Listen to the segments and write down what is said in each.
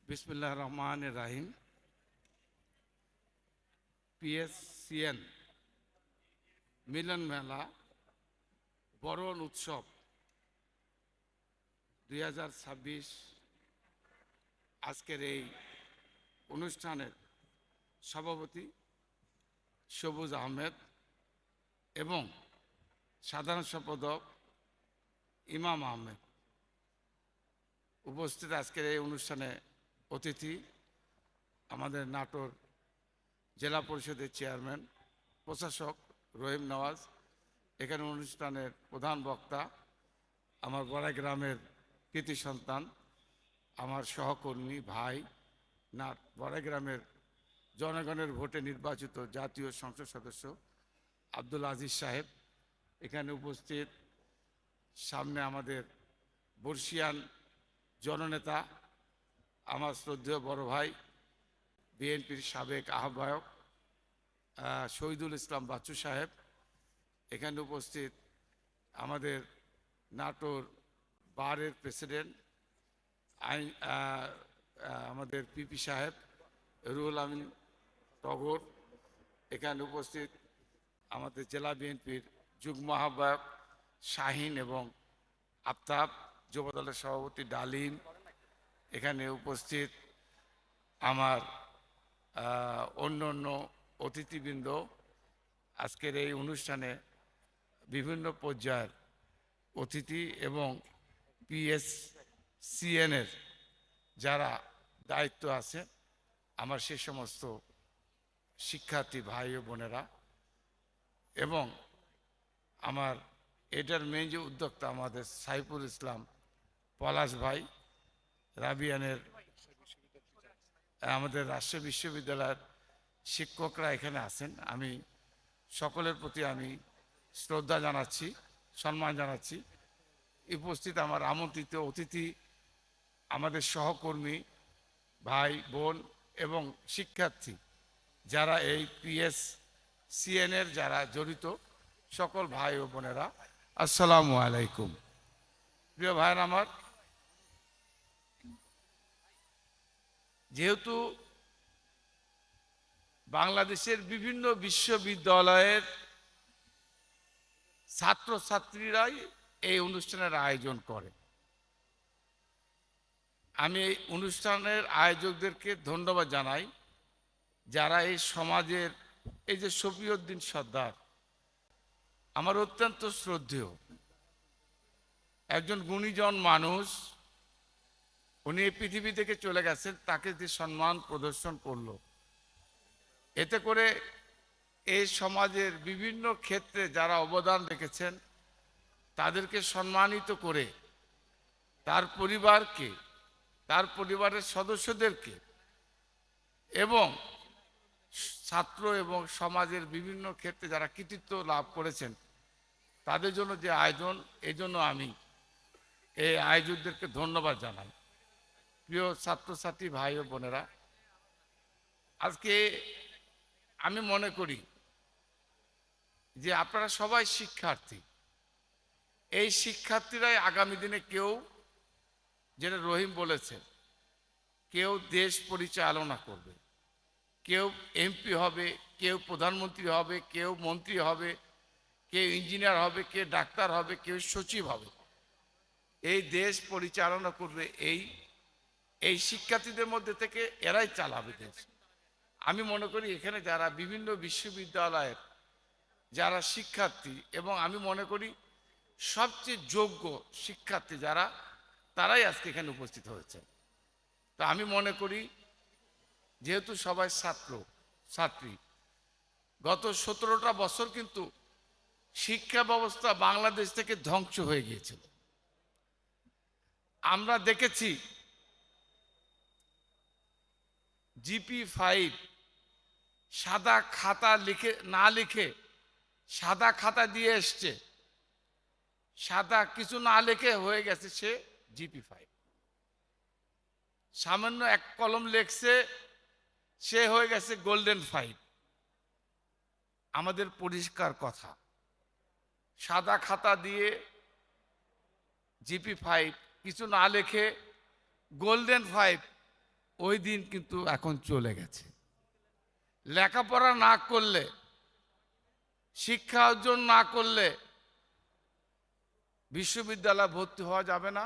বিসমিল্লাহির রহমানির রহিম। পিএসসিএন মিলন মেলা বরণ উৎসব 2026 আজকের এই অনুষ্ঠানের সভাপতি সবুজ আহমেদ এবং সাধারণ সম্পাদক ইমাম আহমেদ, উপস্থিত আজকের এই অনুষ্ঠানে অতিথি আমাদের নাটোর জেলা পরিষদের চেয়ারম্যান প্রশাসক রহিম নওয়াজ, এখানে অনুষ্ঠানের প্রধান বক্তা আমার বড়াই গ্রামের কৃতি সন্তান, আমার সহকর্মী ভাই বড়াই গ্রামের জনগণের ভোটে নির্বাচিত জাতীয় সংসদ সদস্য আব্দুল আজিজ সাহেব এখানে উপস্থিত। সামনে আমাদের বর্ষিয়ান জননেতা আমার শ্রদ্ধেয় বড় ভাই বিএনপির সাবেক আহ্বায়ক শহীদুল ইসলাম বাচ্চু সাহেব এখানে উপস্থিত। আমাদের নাটোর বারের প্রেসিডেন্ট আমাদের পিপি সাহেব রুহুল আমিন টগর এখানে উপস্থিত। আমাদের জেলা বিএনপির যুগ্ম আহ্বায়ক শাহিন এবং আফতাব, যুবদলের সভাপতি ডালিম এখানে উপস্থিত। আমার অন্য অন্য অতিথিবৃন্দ, আজকের এই অনুষ্ঠানে বিভিন্ন পর্যায়ের অতিথি এবং পিএসসিএনের যারা দায়িত্ব আছে, আমার সে সমস্ত শিক্ষার্থী ভাই ও বোনেরা এবং আমার এটার মেন যে উদ্যোক্তা আমাদের সাইফুল ইসলাম পলাশ ভাই, রাবিয়ানের আমাদের রাজশাহী বিশ্ববিদ্যালয়ের শিক্ষকরা এখানে আছেন। আমি সকলের প্রতি আমি শ্রদ্ধা জানাচ্ছি, সম্মান জানাচ্ছি। উপস্থিত আমার আমন্ত্রিত অতিথি, আমাদের সহকর্মী ভাই বোন এবং শিক্ষার্থী যারা এই পিএসসিএনের যারা জড়িত সকল ভাই ও বোনেরা, আসসালামু আলাইকুম। প্রিয় ভাইয়ের আমার, যেহেতু বাংলাদেশের বিভিন্ন বিশ্ববিদ্যালয়ের ছাত্রছাত্রীরাই এই অনুষ্ঠানের আয়োজন করে, আমি এই অনুষ্ঠানের আয়োজকদেরকে ধন্যবাদ জানাই, যারা এই সমাজের এই যে শফিউদ্দিন সর্দার আমার অত্যন্ত শ্রদ্ধেয় একজন গুণীজন মানুষ, উনি এই পৃথিবী থেকে চলে গেছেন, তাকে যে সম্মান প্রদর্শন করলো, এতে করে এই সমাজের বিভিন্ন ক্ষেত্রে যারা অবদান রেখেছেন তাদেরকে সম্মানিত করে তার পরিবারকে, তার পরিবারের সদস্যদেরকে এবং ছাত্র এবং সমাজের বিভিন্ন ক্ষেত্রে যারা কৃতিত্ব লাভ করেছেন তাদের জন্য যে আয়োজন, এই জন্য আমি এই আয়োজকদেরকে ধন্যবাদ জানাই। প্রিয় ছাত্রছাত্রী ভাই ও বোনেরা, আজকে আমি মনে করি যে আপনারা সবাই শিক্ষার্থী, এই শিক্ষার্থীরাই আগামী দিনে কেউ, যেটা রহিম বলেছেন, কেউ দেশ পরিচালনা করবে, কেউ এমপি হবে, কেউ প্রধানমন্ত্রী হবে, কেউ মন্ত্রী হবে, কেউ ইঞ্জিনিয়ার হবে, কেউ ডাক্তার হবে, কেউ সচিব হবে। এই দেশ পরিচালনা করবে এই শিক্ষার্থীদের মধ্যে থেকে, এরাই চালাবে দেশ। আমি মনে করি এখানে যারা বিভিন্ন বিশ্ববিদ্যালয়ের যারা শিক্ষার্থী, এবং আমি মনে করি সবচেয়ে যোগ্য শিক্ষার্থী যারা, তারাই আজকে এখানে উপস্থিত হয়েছে। তো আমি মনে করি যেহেতু সবাই ছাত্রী, গত 17টা বছর কিন্তু শিক্ষা ব্যবস্থা বাংলাদেশ থেকে ধ্বংস হয়ে গিয়েছিল। আমরা দেখেছি GP5 সাদা খাতা না লিখে সাদা খাতা দিয়ে এসছে, সাদা কিছু না লিখে হয়ে গেছে সে GP5। সামান্য এক কলম লেখছে, সে হয়ে গেছে গোল্ডেন 5। আমাদের পরিষ্কার কথা, সাদা খাতা দিয়ে GP5 কিছু না লেখে গোল্ডেন 5 ওই দিন কিন্তু এখন চলে গেছে। লেখাপড়া না করলে, শিক্ষা অর্জন না করলে বিশ্ববিদ্যালয়ে ভর্তি হওয়া যাবে না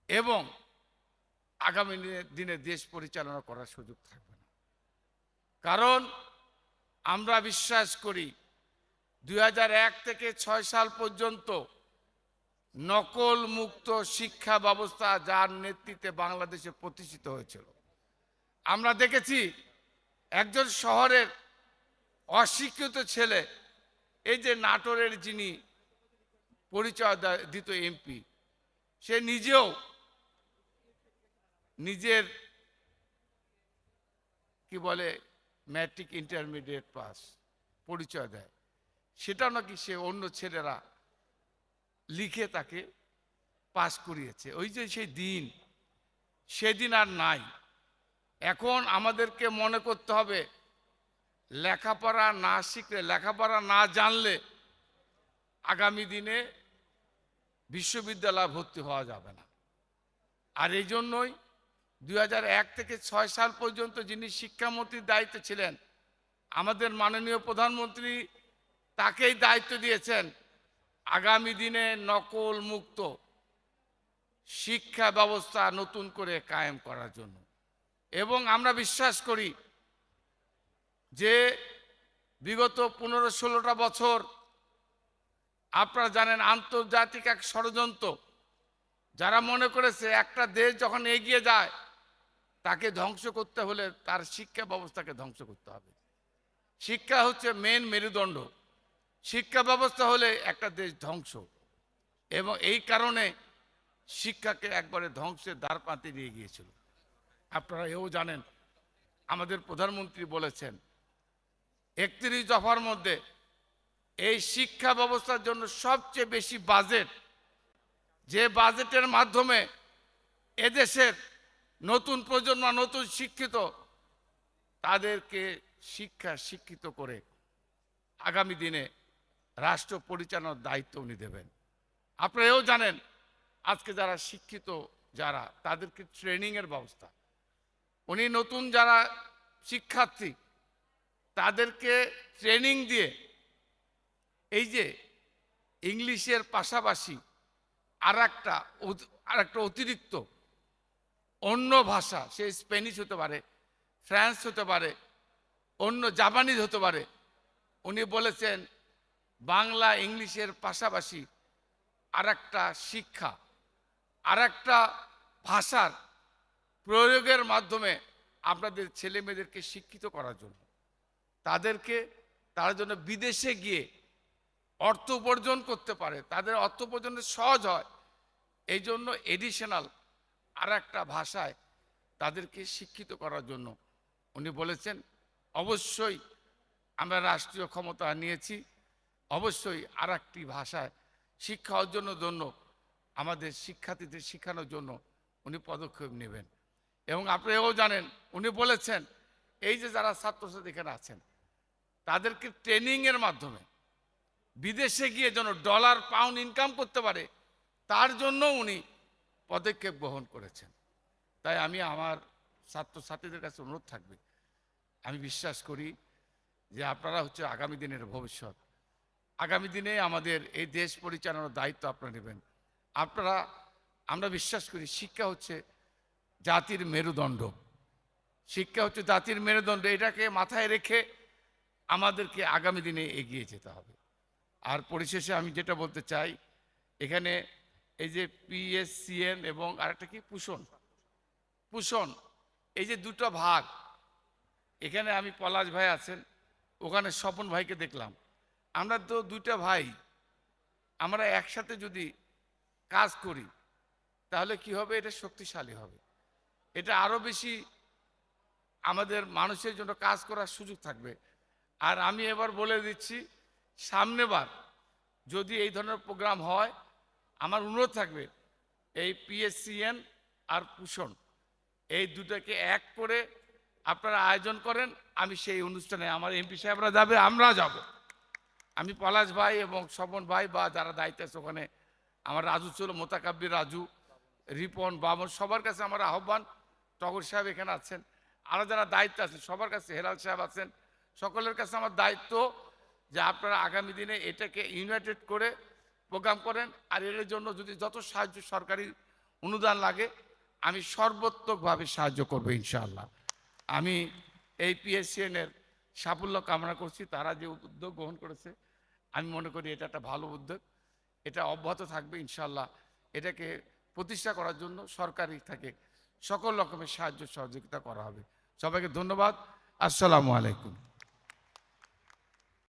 এবং আগামী দিনে দেশ পরিচালনা করার সুযোগ থাকবে না। কারণ আমরা বিশ্বাস করি 2001 থেকে 6 সাল পর্যন্ত নকল মুক্ত শিক্ষা ব্যবস্থা যার নেতৃত্বে বাংলাদেশে প্রতিষ্ঠিত হয়েছিল। আমরা দেখেছি একজন শহরের অশিক্ষিত ছেলে, এই যে নাটোরের যিনি পরিচয় দিত এমপি, সে নিজেও নিজের কি বলে ম্যাট্রিক ইন্টারমিডিয়েট পাস পরিচয় দেয়, সেটা নাকি সে অন্য ছেলেরা লিখে তাকে পাস করিয়েছে। ওই যে সেই দিন, সেদিন আর নাই। এখন আমাদেরকে মনে করতে হবে লেখাপড়া না শিখলে, লেখাপড়া না জানলে আগামী দিনে বিশ্ববিদ্যালয়ে ভর্তি হওয়া যাবে না। আর এই জন্যই 2001 থেকে 6 সাল পর্যন্ত যিনি শিক্ষামন্ত্রীর দায়িত্বে ছিলেন, আমাদের মাননীয় প্রধানমন্ত্রী তাকেই দায়িত্ব দিয়েছেন আগামী দিনে নকল মুক্ত শিক্ষা ব্যবস্থা নতুন করে কায়েম করার জন্য। এবং আমরা বিশ্বাস করি যে বিগত 15-16টা বছর আপনারা জানেন আন্তর্জাতিক এক ষড়যন্ত্র, যারা মনে করেছে একটা দেশ যখন এগিয়ে যায় তাকে ধ্বংস করতে হলে তার শিক্ষা ব্যবস্থাকে ধ্বংস করতে হবে। শিক্ষা হচ্ছে মেন মেরুদণ্ড, শিক্ষা ব্যবস্থা হলে একটা দেশ ধ্বংস। এবং এই কারণে শিক্ষাকে একবারে ধ্বংসের দ্বারপ্রান্তে নিয়ে গিয়েছিল। আপনারা এও জানেন আমাদের প্রধানমন্ত্রী বলেছেন 31 দফার মধ্যে এই শিক্ষা ব্যবস্থার জন্য সবচেয়ে বেশি বাজেট, যে বাজেটের মাধ্যমে এদেশের নতুন প্রজন্ম, নতুন শিক্ষিত তাদেরকে শিক্ষিত করে আগামী দিনে রাষ্ট্র পরিচালনার দায়িত্ব উনি দেবেন। আপনারা এও জানেন আজকে যারা শিক্ষিত যারা তাদেরকে ট্রেনিংয়ের ব্যবস্থা, উনি নতুন যারা শিক্ষার্থী তাদেরকে ট্রেনিং দিয়ে এই যে ইংলিশের পাশাপাশি আর একটা অতিরিক্ত অন্য ভাষা, সে স্প্যানিশ হতে পারে, ফ্রান্স হতে পারে, অন্য জাপানিজ হতে পারে, উনি বলেছেন বাংলা ইংলিশের পাশাপাশি আর একটা শিক্ষা, আর একটা ভাষার প্রয়োগের মাধ্যমে আপনাদের ছেলে মেয়েদেরকে শিক্ষিত করার জন্য, তারা জন্য বিদেশে গিয়ে অর্থ উপার্জন করতে পারে, তাদের অর্থ উপার্জনের সহজ হয়, এই জন্য এডিশনাল আর একটা ভাষায় তাদেরকে শিক্ষিত করার জন্য উনি বলেছেন অবশ্যই আমরা রাষ্ট্রীয় ক্ষমতা নিয়েছি, অবশ্যই আর একটি ভাষায় শিক্ষা অর্জনের জন্য আমাদের শিক্ষার্থীদের শেখানোর জন্য উনি পদক্ষেপ নেবেন। এবং আপনারাও জানেন উনি বলেছেন এই যে যারা ছাত্রছাত্রী এখানে আছেন তাদেরকে ট্রেনিংয়ের মাধ্যমে বিদেশে গিয়ে যেন ডলার পাউন্ড ইনকাম করতে পারে, তার জন্য উনি পদক্ষেপ গ্রহণ করেছেন। তাই আমি আমার ছাত্রছাত্রীদের কাছে অনুরোধ থাকবে, আমি বিশ্বাস করি যে আপনারা হচ্ছে আগামী দিনের ভবিষ্যৎ, আগামী দিনে আমাদের এই দেশ পরিচালনার দায়িত্ব আপনারা নেবেন। আমরা বিশ্বাস করি শিক্ষা হচ্ছে জাতির মেরুদণ্ড, শিক্ষা হচ্ছে জাতির মেরুদণ্ড, এটাকে মাথায় রেখে আমাদেরকে আগামী দিনে এগিয়ে যেতে হবে। আর পরিশেষে আমি যেটা বলতে চাই, এখানে এই যে PSCN এবং আরেকটা কি পুষণ, এই যে দুটো ভাগ, এখানে আমি পলাশ ভাই আছেন, ওখানে স্বপন ভাইকে দেখলাম, আমরা তো দুইটা ভাই, আমরা একসাথে যদি কাজ করি তাহলে কি হবে, এটা শক্তিশালী হবে, এটা আরো বেশি আমাদের মানুষের জন্য কাজ করার সুযোগ থাকবে। আর আমি এবার বলে দিচ্ছি, সামনেবার যদি এই ধরনের প্রোগ্রাম হয়, আমার অনুরোধ থাকবে এই PSCN আর পুষণ এই দুটাকে এক করে আপনারা আয়োজন করেন, আমি সেই অনুষ্ঠানে আমার MP সাহেবরা যাবে, আমরা যাব, আমি পলাশ ভাই এবং স্বপন ভাই বা যারা দায়িত্ব আছে ওখানে, আমার রাজু ছিল, মোতাকাব্বির রাজু, রিপন, বাবন, সবার কাছে আমার আহ্বান টগর সাহেব এখানে আছেন, আরও যারা দায়িত্ব আছেন সবার কাছে, হেলাল সাহেব আছেন, সকলের কাছে আমার দায়িত্ব যে আপনারা আগামী দিনে এটাকে ইউনাইটেড করে প্রোগ্রাম করেন। আর এর জন্য যদি যত সাহায্য সরকারি অনুদান লাগে আমি সর্বোত্তকভাবে সাহায্য করবো ইনশাআল্লাহ। আমি এই পিএসসিএনের সাফল্য কামনা করছি। তারা যে উদ্যোগ গ্রহণ করেছে আমি মনে করি এটা একটা ভালো উদ্যোগ, এটা অব্যাহত থাকবে ইনশাআল্লাহ। এটাকে প্রতিষ্ঠা করার জন্য সরকারি থেকে সকল রকমের সাহায্য সহযোগিতা করা হবে। সবাইকে ধন্যবাদ। আসসালামু আলাইকুম।